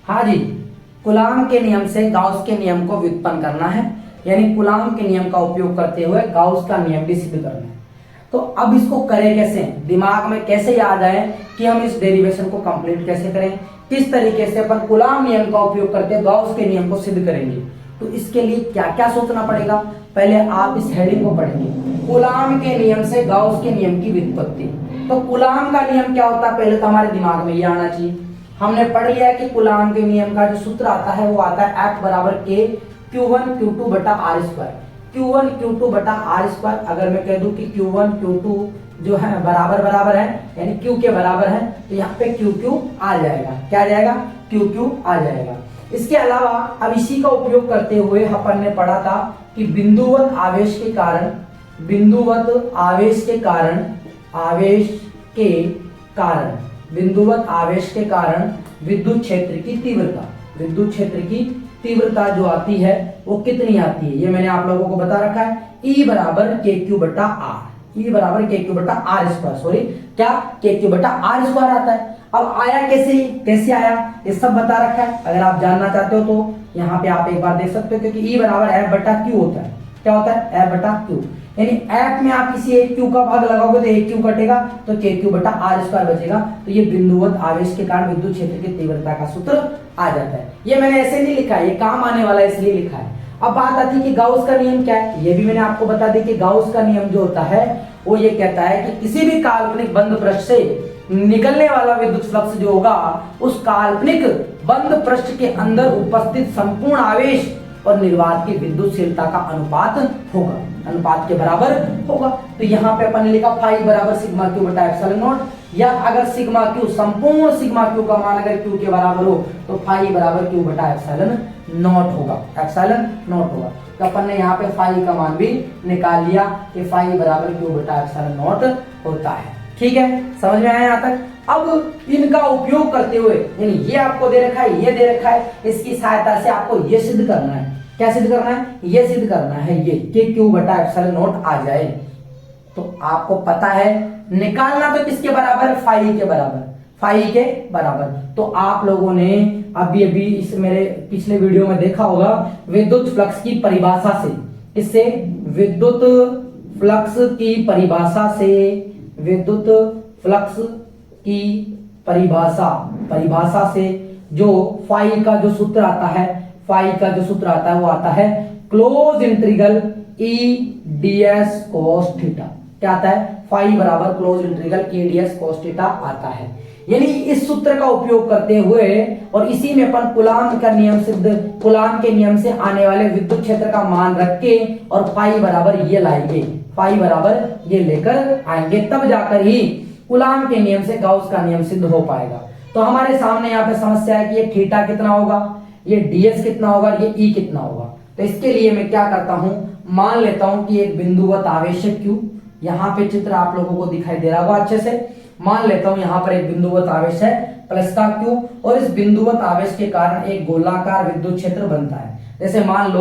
हाँ जी, कूलाम के नियम से गाउस के नियम को व्युत्पन्न करना है, यानी कूलाम के नियम का उपयोग करते हुए गाउस का नियम भी सिद्ध करना है। तो अब इसको करें कैसे, दिमाग में कैसे याद आए कि हम इस डेरिवेशन को कंप्लीट कैसे करें, किस तरीके से अपन कूलाम नियम का उपयोग करके गाउस के नियम को सिद्ध करेंगे। तो इसके लिए क्या क्या सोचना पड़ेगा, पहले आप इस हेडिंग को पढ़ेंगे, कूलाम के नियम से गाउस के नियम की व्युत्पत्ति। तो कूलाम का नियम क्या होता है, पहले तो हमारे दिमाग में ये आना चाहिए। हमने पढ़ लिया है कि कूलाम के नियम का जो सूत्र आता है वो आता है F बराबर K Q1 Q2 बटा R स्क्वायर। Q1 Q2 बटा R स्क्वायर, अगर मैं कह दूं कि Q1 Q2 जो है बराबर बराबर है, यानी Q के बराबर है, तो यहाँ पे QQ आ जाएगा। क्या आ जाएगा, QQ आ जाएगा। इसके अलावा अब इसी का उपयोग करते हुए अपन ने पढ़ा था कि बिंदुवत आवेश के कारण, बिंदुवत आवेश के कारण, बिंदुवत आवेश के कारण विद्युत क्षेत्र की तीव्रता, विद्युत क्षेत्र की तीव्रता जो आती है वो कितनी आती है, ये मैंने आप लोगों को बता रखा है। E बराबर KQ बटा R, E बराबर KQ बटा R स्क्वायर, सॉरी क्या KQ बटा R स्क्वायर आता है। अब आया कैसे आया ये सब बता रखा है। अगर आप जानना चाहते हो तो यहाँ पे आप एक बार देख सकते हो, क्योंकि E बराबर F बटा Q होता है। क्या होता है, F बटा Q, यानी F में आप किसी एक Q का भाग लगाओगे तो एक Q कटेगा, तो KQ बटा R स्क्वायर बचेगा। तो ये बिंदुवत आवेश के कारण विद्युत क्षेत्र की तीव्रता का सूत्र आ जाता है। ये मैंने ऐसे नहीं लिखा है, ये काम आने वाला है इसलिए लिखा है। अब बात आती है कि गाउस का नियम क्या है, ये भी मैंने आपको बता दी कि गाउस का नियम जो होता है वो ये कहता है कि किसी भी काल्पनिक बंद पृष्ठ से निकलने वाला विद्युत फ्लक्स जो होगा उस काल्पनिक बंद पृष्ठ के अंदर उपस्थित संपूर्ण आवेश और निर्वात की विद्युतशीलता का अनुपात होगा, अनुपात के बराबर होगा। तो यहाँ पे अपन ने लिखा फाई बराबर सिग्मा क्यू बटा एप्सिलॉन नॉट, या अगर सिग्मा क्यू, संपूर्ण सिग्मा क्यू का मान अगर क्यू के बराबर हो तो फाई बराबर क्यू बटा एप्सिलॉन नॉट होगा, एप्सिलॉन नॉट होगा। तो अपन ने यहाँ पे फाई का मान भी निकाल लिया कि फाई बराबर क्यू बटा एप्सिलॉन नॉट होता है। ठीक है, समझ में आया यहाँ तक। अब इनका उपयोग करते हुए, यानी ये आपको दे रखा है, ये दे रखा है, इसकी सहायता से आपको ये सिद्ध करना है। क्या सिद्ध करना है, ये सिद्ध करना है ये कि क्यू बटा एप्सिलॉन नॉट आ जाए। तो आपको पता है निकालना तो किसके बराबर, फाई के बराबर, फाई के बराबर। तो आप लोगों ने अभी इस मेरे पिछले वीडियो में देखा होगा विद्युत फ्लक्स की परिभाषा से, इससे विद्युत फ्लक्स की परिभाषा से, विद्युत फ्लक्स की परिभाषा से जो फाई का जो सूत्र आता है, फाई का जो सूत्र आता है वो आता है close integral E ds cos theta. क्या आता है, फाई बराबर close integral E ds cos theta आता है। यानी इस सूत्र का उपयोग करते हुए और इसी में अपन कूलाम का नियम सिद्ध, कूलाम के नियम से आने वाले विद्युत क्षेत्र का मान रख के और फाई बराबर ये लाएंगे, फाई बराबर ये लेकर आएंगे, तब जाकर ही कूलाम के नियम से गाउस का नियम सिद्ध हो पाएगा। तो हमारे सामने यहाँ पे समस्या है कि ये थीटा कितना होगा, ये ds कितना होगा, ये E कितना होगा। तो इसके लिए मैं क्या करता हूं, मान लेता हूं कि एक बिंदुवत आवेश है Q, यहाँ पे चित्र आप लोगों को दिखाई दे रहा होगा अच्छे से। मान लेता हूं यहाँ पर एक बिंदुवत आवेश है प्लस का Q, और इस बिंदुवत आवेश के कारण एक गोलाकार विद्युत क्षेत्र बनता है। जैसे मान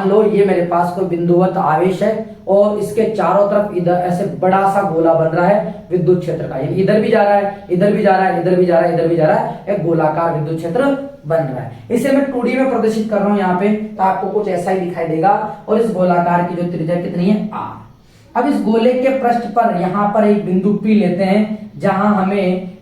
लो ये मेरे पास कोई बिंदुवत आवेश है और इसके चारों तरफ इधर ऐसे बड़ा सा गोला बन रहा है विद्युत क्षेत्र का, यानी इधर भी जा रहा है, इधर भी जा रहा है, इधर भी जा रहा है, इधर भी जा रहा है, एक गोलाकार विद्युत क्षेत्र बन रहा है। इसे मैं 2D में प्रदर्शित कर रहा हूं यहाँ पे, तो आपको कुछ ऐसा ही दिखाई देगा। और इस गोलाकार की जो त्रिज्या कितनी है, r। अब इस गोले के पृष्ठ पर यहाँ पर एक बिंदु P लेते हैं, जहां हमें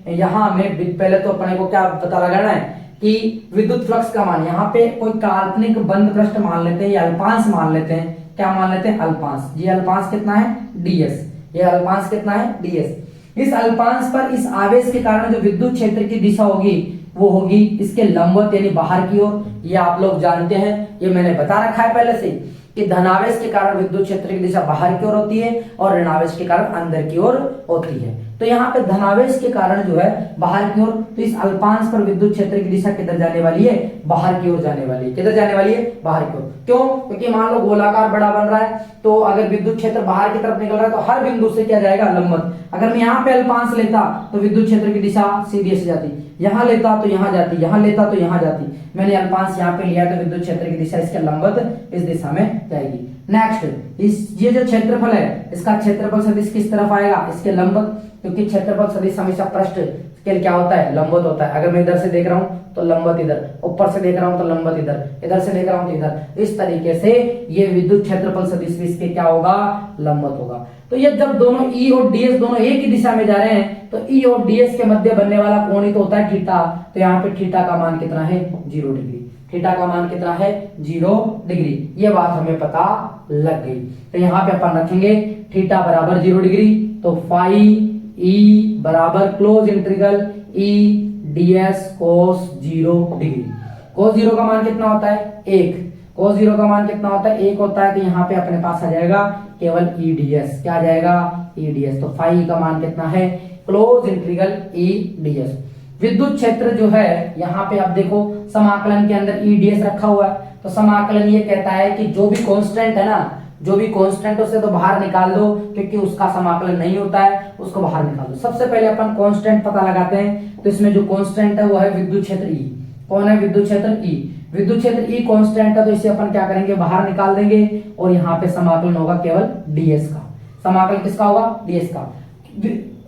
पहले तो अपने को क्या पता लगाना है कि विद्युत फ्लक्स का मान, यहाँ पे कोई काल्पनिक बंद पृष्ठ मान लेते हैं या अल्पांश मान लेते हैं। क्या मान लेते हैं, अल्पांश। ये अल्पांश कितना है, ds, ये अल्पांश कितना है, ds। इस अल्पांश पर इस आवेश के कारण जो विद्युत क्षेत्र की दिशा होगी वो होगी इसके लंबवत, यानी बाहर की ओर। ये आप लोग जानते हैं, ये मैंने बता रखा है पहले से कि धनावेश के कारण विद्युत क्षेत्र की दिशा बाहर की ओर होती है और ऋणावेश के कारण अंदर की ओर होती है। तो यहाँ पे धनावेश के कारण जो है बाहर की ओर, तो इस अल्पांश पर विद्युत क्षेत्र की दिशा किधर जाने वाली है, बाहर की ओर जाने वाली है। किधर जाने वाली है, बाहर की ओर। क्यों, क्योंकि मान लो गोलाकार बड़ा बन रहा है, तो अगर विद्युत क्षेत्र बाहर की तरफ निकल रहा है तो हर बिंदु से क्या जाएगा, लंबवत। अगर मैं यहाँ पे अल्पांश लेता तो विद्युत क्षेत्र की दिशा सीधी ऐसे जाती, यहाँ लेता तो यहाँ जाती, यहाँ लेता तो यहाँ जाती। मैंने अल्पांश यहाँ पे लिया तो विद्युत क्षेत्र की दिशा इसके लंबवत इस दिशा में जाएगी। नेक्स्ट, ये जो क्षेत्रफल है इसका क्षेत्रफल सदिश किस तरफ आएगा, इसके लंबवत, क्योंकि क्षेत्रफल सदिश हमेशा पृष्ठ स्केल क्या होता है, लंबवत होता है। अगर मैं इधर से देख रहा हूं तो लंबवत इधर, ऊपर से देख रहा हूं तो लंबवत इधर, इधर से देख रहा हूं तो इधर। इस तरीके से ये विद्युत क्षेत्रफल सदिश भी इसके क्या होगा, लंबवत होगा। तो ये जब दोनों ई और डीएस दोनों एक ही दिशा में जा रहे हैं तो ई और डीएस के मध्य बनने वाला कोण ही तो होता है थीटा। तो यहाँ पे थीटा का मान कितना है, 0 डिग्री। थीटा का मान कितना है, 0 डिग्री। ये बात हमें पता लग गई। तो यहाँ पे अपन रखेंगे थीटा बराबर 0 डिग्री। तो फाई ई बराबर क्लोज इंटीग्रल ई डीएस कोस 0 डिग्री। कोस 0 का मान कितना होता है, 1। कोस 0 का मान कितना होता है, 1 होता है। तो यहाँ पे अपने पास आ जाएगा केवल ई डीएस। क्या आ जाएगा, ई डीएस। तो फाई का मान कितना है, क्लोज इंटीग्रल ई डीएस। विद्युत क्षेत्र जो है यहाँ पे आप देखो समाकलन के अंदर ई डीएस रखा हुआ है। तो समाकलन ये कहता है कि जो भी कांस्टेंट है ना, जो भी कांस्टेंट उसे तो बाहर निकाल दो, क्योंकि उसका समाकलन नहीं होता है, उसको बाहर निकाल दो। सबसे पहले अपन कांस्टेंट पता लगाते हैं। तो इसमें जो कांस्टेंट है वो है विद्युत क्षेत्र ई। कौन है, विद्युत क्षेत्र ई। विद्युत क्षेत्र ई कांस्टेंट है, तो इसे अपन क्या करेंगे, बाहर निकाल देंगे। और यहाँ पे समाकलन होगा केवल डीएस का। समाकलन किसका होगा, डीएस का।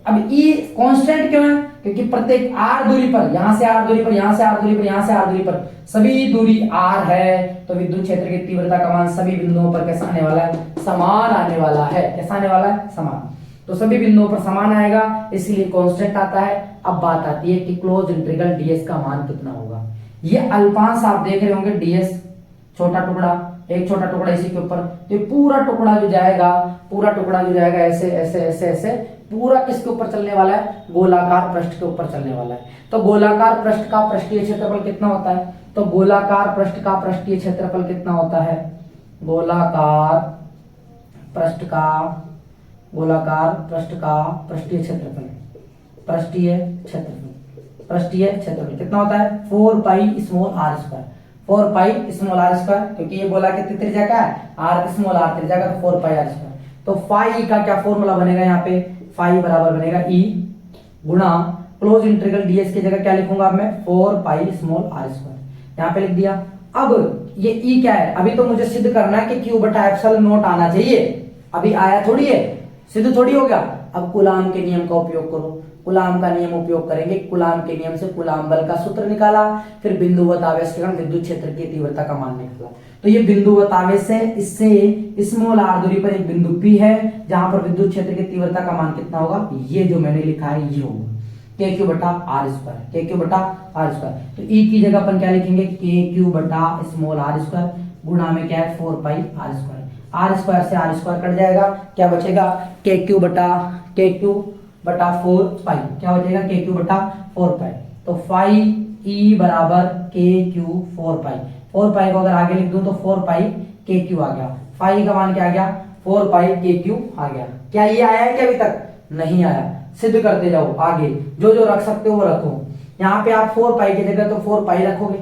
अब ई कांस्टेंट क्यों है, क्योंकि प्रत्येक आर दूरी पर, यहां से आर दूरी पर, यहां से आर दूरी पर, यहां से आर दूरी पर, सभी दूरी आर है। तो विद्युत क्षेत्र की तीव्रता का मान सभी बिंदुओं पर कैसा आने वाला है, समान आने वाला है। कैसा आने वाला है, समान। तो सभी बिंदुओं पर समान आएगा, इसीलिए कांस्टेंट आता है। अब बात आती है कि क्लोज इंटीग्रल डीएस का मान कितना होगा। ये अल्पांश आप देख रहे होंगे, डीएस छोटा टुकड़ा, एक छोटा टुकड़ा इसी के ऊपर। तो पूरा टुकड़ा जो जाएगा, पूरा टुकड़ा जो जाएगा ऐसे ऐसे ऐसे ऐसे, पूरा किसके ऊपर चलने वाला है, गोलाकार पृष्ठ के ऊपर चलने वाला है। तो गोलाकार पृष्ठ का पृष्ठीय क्षेत्रफल कितना होता है, तो गोलाकार पृष्ठ का पृष्ठीय क्षेत्रफल कितना होता है, गोलाकार पृष्ठ का पृष्ठीय क्षेत्रफल, पृष्ठीय क्षेत्रफल कितना होता है, 4 pi small R square. 4 pi small R square, क्योंकि ये गोला की त्रिज्या क्या है, आर स्मॉल आर त्रिज्या का, तो 4 पाई आर स्क्वायर। तो फाई का क्या फॉर्मूला बनेगा, यहाँ पे फाई बराबर बनेगा ई गुणा क्लोज इंटीग्रल डीएस की जगह क्या लिखूंगा अब मैं, 4 पाई स्मॉल आर स्क्वायर। यहाँ पे लिख दिया। अब ये ई क्या है, अभी तो मुझे सिद्ध करना है कि क्यू बटा एप्सिलॉन नॉट आना चाहिए। अभी आया थोड़ी है, सिद्ध थोड़ी हो गया। अब कूलाम के नियम का उपयोग करो। कूलाम का नियम उपयोग करेंगे। कूलाम के नियम से कूलाम बल का सूत्र निकाला, फिर बिंदुवत आवेश के कारण विद्युत क्षेत्र की तीव्रता का मान निकाला। तो ये बिंदुवत आवेश है, इससे स्मॉल आर दूरी पर एक बिंदु पी है जहां पर विद्युत क्षेत्र की तीव्रता का मान कितना होगा, ये जो मैंने लिखा है ये होगा के क्यू बटा आर स्क्वायर, के क्यू बटा आर स्क्वायर। तो ई की जगह अपन क्या लिखेंगे, के क्यू बटा स्मॉल आर स्क्वायर गुणा में क्या है 4 पाई आर स्क्वायर। आर स्क्वायर से आर स्क्वायर कट जाएगा, क्या बचेगा, के क्यू बटा 4 पाई, क्या बचेगा, के क्यू बटा 4 पाई। तो फाई ई बराबर के क्यू 4 पाई। 4 पाई को अगर आगे लिख दूं तो 4 पाई के क्यू आ गया। फाई का मान क्या आ गया, 4 पाई के क्यू आ गया। क्या ये आया है क्या, अभी तक नहीं आया। सिद्ध करते जाओ आगे, जो जो रख सकते हो वो रखो। यहाँ पे आप 4 पाई की जगह तो 4 पाई रखोगे,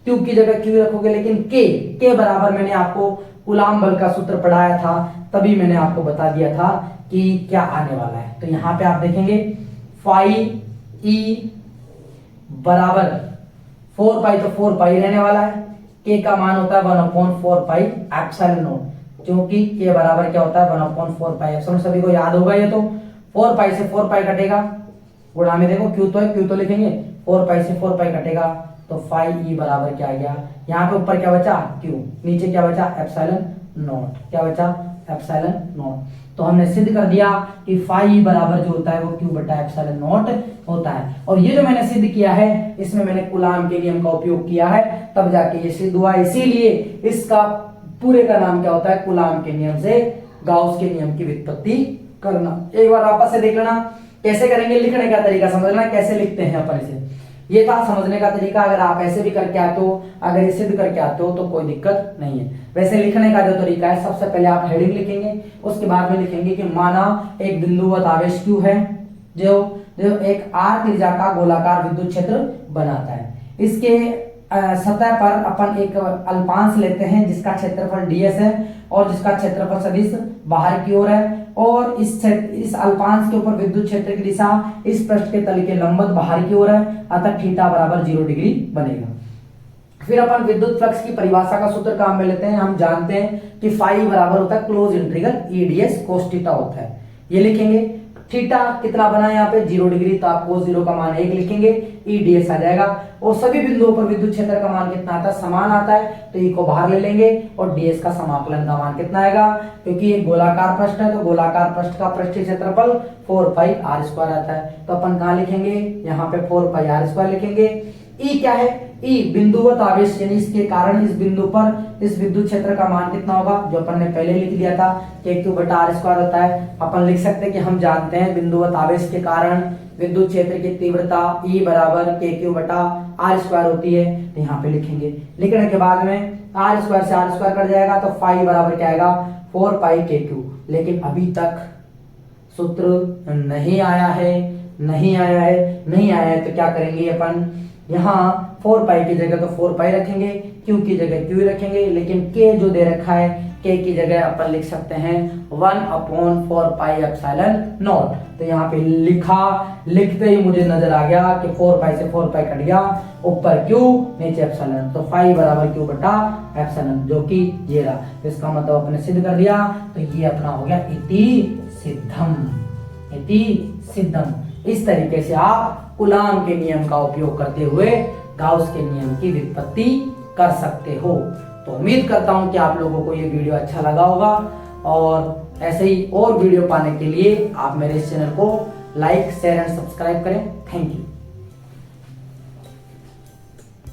क्यू की जगह क्यू रखोगे, लेकिन के बराबर मैंने आपको कूलाम बल का सूत्र पढ़ाया था, तभी मैंने आपको बता दिया था कि क्या आने वाला है। तो यहाँ पे आप देखेंगे फाई ई बराबर 4 पाई, तो 4 पाई रहने वाला है। के का मान होता है 1/4 पाई एप्सिलॉन नॉट, क्योंकि के बराबर क्या होता है 1/4 पाई एप्सिलॉन। सभी को याद होगा ये। तो 4 पाई से 4 पाई कटेगा, गुणा में देखो क्यू तो है, क्यू तो लिखेंगे, 4 पाई से 4 पाई कटेगा। तो फाई ई बराबर क्या आ गया, यहाँ पे ऊपर क्या बचा क्यू, नीचे क्या बचा एप्सिलॉन नॉट, क्या बचा एप्सिलॉन नॉट। तो हमने सिद्ध कर दिया कि फाई बराबर जो होता है वो क्यू बटा एप्सिलॉन नॉट होता है। और ये जो मैंने सिद्ध किया है इसमें मैंने कूलाम के नियम का उपयोग किया है, तब जाके ये सिद्ध हुआ। इसीलिए इसका पूरे का नाम क्या होता है, कूलाम के नियम से गाउस के नियम की व्युत्पत्ति करना। एक बार वापस से देख लेना कैसे करेंगे, लिखने का तरीका समझना कैसे लिखते हैं अपन इसे। ये था समझने का तरीका। अगर आप ऐसे भी करके आते हो, अगर ये सिद्ध करके आते हो तो कोई दिक्कत नहीं है। वैसे लिखने का जो तरीका है, सबसे पहले आप हेडिंग लिखेंगे, उसके बाद में लिखेंगे कि माना एक बिंदुवत आवेश क्यू है जो एक आर त्रिज्या का गोलाकार विद्युत क्षेत्र बनाता है। इसके सतह पर अपन एक अल्पांश लेते हैं जिसका क्षेत्रफल ds है और जिसका क्षेत्रफल सदिश बाहर की ओर है, और इस अल्पांश के ऊपर विद्युत क्षेत्र की दिशा इस पृष्ठ के तल के लंबवत बाहर की ओर है, अतः थीटा बराबर 0 डिग्री बनेगा। फिर अपन विद्युत फ्लक्स की परिभाषा का सूत्र काम में लेते हैं। हम जानते हैं कि फाई बराबर होता है क्लोज इंटीग्रल ई ds cos थीटा होता है, ये लिखेंगे। थीटा कितना बना है यहाँ पे 0 डिग्री, तो आपको 0 का मान 1 लिखेंगे, ई डी एस आ जाएगा। और सभी बिंदुओं पर विद्युत क्षेत्र का मान कितना आता है, समान आता है, तो ई को बाहर ले लेंगे और डीएस का समाकलन का मान कितना आएगा, क्योंकि ये गोलाकार पृष्ठ है तो गोलाकार पृष्ठ का पृष्ठीय क्षेत्रफल 4 पाई आर स्क्वायर आता है। तो अपन कहाँ लिखेंगे, यहाँ पे 4 पाई आर स्क्वायर लिखेंगे। ई क्या है, ई बिंदुवत आवेश, यानी इसके कारण इस बिंदु पर इस विद्युत क्षेत्र का मान कितना होगा, जो अपन ने पहले लिख दिया था कि Q बटा आर स्क्वायर होता है। अपन लिख सकते हैं कि हम जानते हैं बिंदुवत आवेश के कारण विद्युत क्षेत्र की तीव्रता E बराबर KQ बटा आर स्क्वायर होती है। तो यहाँ पे लिखेंगे, लिखने के बाद में आर स्क्वायर से आर स्क्वायर कट जाएगा, तो फाई बराबर क्या आएगा 4 पाई KQ। लेकिन अभी तक सूत्र नहीं आया है, तो क्या करेंगे अपन, यहाँ 4 पाई की जगह तो 4 पाई रखेंगे, Q की जगह Q रखेंगे, लेकिन K जो दे रखा है K की जगह अपन लिख सकते हैं 1/4 पाई एप्सिलॉन नॉट। तो यहाँ पे लिखते ही मुझे नजर आ गया कि 4 पाई से 4 पाई कट गया, ऊपर Q नीचे एप्सिलॉन, तो फाई बराबर Q बटा एप्सिलॉन, जो कि ये रहा। तो इसका मतलब अपने सिद्ध कर दिया। तो ये अपना हो गया इति सिद्धम। इस तरीके से आप कूलाम के नियम का उपयोग करते हुए गाउस के नियम की व्युत्पत्ति कर सकते हो। तो उम्मीद करता हूं कि आप लोगों को ये वीडियो अच्छा लगा होगा, और ऐसे ही और वीडियो पाने के लिए आप मेरे इस चैनल को लाइक, शेयर एंड सब्सक्राइब करें। Thank you.